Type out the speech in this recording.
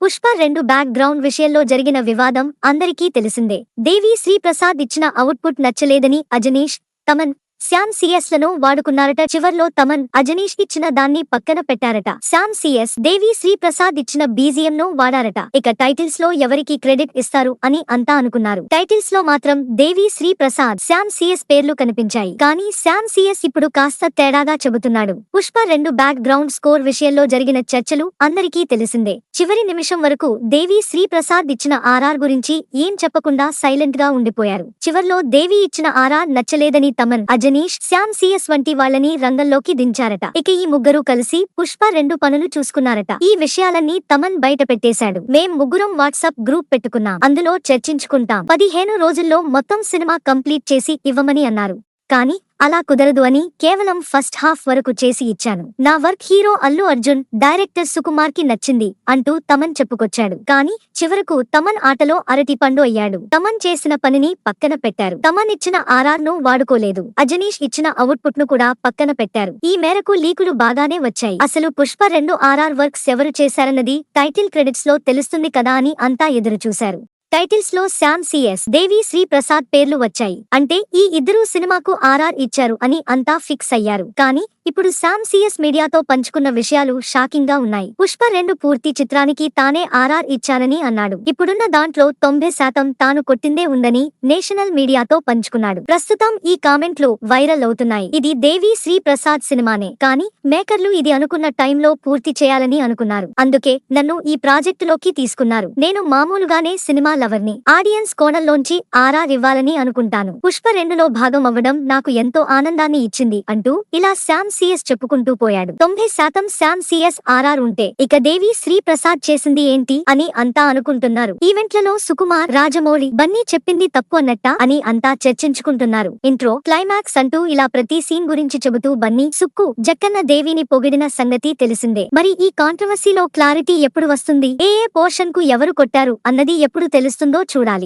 Pushpa 2 back ground విషయంలో జరిగిన వివాదం అందరికీ తెలిసిందే. దేవి శ్రీ ప్రసాద్ ఇచ్చిన అవుట్పుట్ నచ్చలేదని అజనీష్, తమన్, శ్యామ్ సిఎస్ లను వాడుకున్నారట. చివర్లో తమన్, అజనీష్ ఇచ్చిన దాన్ని పక్కన పెట్టారట. శ్యామ్ సిఎస్, దేవి శ్రీ ప్రసాద్ ఇచ్చిన బీజిఎం ను వాడారట. ఇక టైటిల్స్ లో ఎవరికి క్రెడిట్ ఇస్తారు అని అంతా అనుకున్నారు. టైటిల్స్ లో మాత్రం దేవి శ్రీ ప్రసాద్, శ్యామ్ సిఎస్ పేర్లు కనిపించాయి. కానీ శ్యామ్ సిఎస్ ఇప్పుడు కాస్త తేడాగా చెబుతున్నాడు. పుష్ప 2 బ్యాక్ గ్రౌండ్ స్కోర్ విషయంలో జరిగిన చర్చలు అందరికీ తెలిసిందే. చివరి నిమిషం వరకు దేవి శ్రీ ప్రసాద్ ఇచ్చిన ఆర్ఆర్ గురించి ఏం చెప్పకుండా సైలెంట్ గా ఉండిపోయారు. చివర్లో దేవి ఇచ్చిన ఆర్ఆర్ నచ్చలేదని తమన్, అజనీష్, శ్యామ్ సిఎస్ వంటి వాళ్ళని రంగంలోకి దించారట. ఇక ఈ ముగ్గురు కలిసి పుష్ప 2 పనులు చూసుకున్నారట. ఈ విషయాలన్నీ తమన్ బయట పెట్టేశాడు. మేం ముగ్గురం వాట్సాప్ గ్రూప్ పెట్టుకున్నాం, అందులో చర్చించుకుంటాం. 15 రోజుల్లో మొత్తం సినిమా కంప్లీట్ చేసి ఇవ్వమని అన్నారు. కానీ అలా కుదరదు అని కేవలం ఫస్ట్ హాఫ్ వరకు చేసి ఇచ్చాను. నా work hero Allu Arjun, director Sukumar కి నచ్చింది అంటూ తమన్ చెప్పుకొచ్చాడు. కానీ చివరకు తమన్ ఆటలో అరటి పండు అయ్యాడు. తమన్ చేసిన పనిని పక్కన పెట్టారు. తమన్ ఇచ్చిన ఆర్ఆర్ ను వాడుకోలేదు. అజనీష్ ఇచ్చిన అవుట్పుట్ ను కూడా పక్కన పెట్టారు. ఈ మేరకు లీకులు బాగానే వచ్చాయి. అసలు పుష్ప 2 ఆర్ఆర్ వర్క్స్ ఎవరు చేశారన్నది టైటిల్ క్రెడిట్స్ లో తెలుస్తుంది కదా అని అంతా ఎదురు చూశారు. టైటిల్స్ లో శ్యామ్ సిఎస్, దేవి శ్రీ ప్రసాద్ పేర్లు వచ్చాయి. అంటే ఈ ఇద్దరూ సినిమాకు ఆర్ఆర్ ఇచ్చారు అని అంతా ఫిక్స్ అయ్యారు. కానీ ఇప్పుడు శ్యామ్ సిఎస్ మీడియాతో పంచుకున్న విషయాలు షాకింగ్ గా ఉన్నాయి. పుష్ప 2 పూర్తి చిత్రానికి తానే ఆర్ఆర్ ఇచ్చానని అన్నాడు. ఇప్పుడున్న దాంట్లో 90% తాను కొట్టిందే ఉందని నేషనల్ మీడియాతో పంచుకున్నాడు. ప్రస్తుతం ఈ కామెంట్లు వైరల్ అవుతున్నాయి. ఇది దేవి శ్రీ ప్రసాద్ సినిమానే, కానీ మేకర్లు ఇది అనుకున్న టైంలో పూర్తి చేయాలని అనుకున్నారు. అందుకే నన్ను ఈ ప్రాజెక్టులోకి తీసుకున్నారు. నేను మామూలుగానే సినిమా లవర్ని. ఆడియన్స్ కోణంలోంచి ఆర్ఆర్ ఇవ్వాలని అనుకుంటాను. పుష్ప 2లో భాగం అవ్వడం నాకు ఎంతో ఆనందాన్ని ఇచ్చింది అంటూ ఇలా శ్యామ్ సిఎస్ చెప్పుకుంటూ పోయాడు. 90% శ్యామ్ సిఎస్ ఆర్ఆర్ ఉంటే ఇక దేవి శ్రీ ప్రసాద్ చేసింది ఏంటి అని అంతా అనుకుంటున్నారు. ఈవెంట్లలో సుకుమార్, రాజమౌళి, బన్నీ చెప్పింది తప్పు అన్నట్ట అని అంతా చర్చించుకుంటున్నారు. ఇంట్రో, క్లైమాక్స్ అంటూ ఇలా ప్రతి సీన్ గురించి చెబుతూ బన్నీ, సుక్కు, జక్కన్న దేవిని పొగిడిన సంగతి తెలిసిందే. మరి ఈ కాంట్రవర్సీలో క్లారిటీ ఎప్పుడు వస్తుంది? ఏ పోర్షన్ కు ఎవరు కొట్టారు అన్నది ఎప్పుడు తెలుస్తుందో చూడాలి.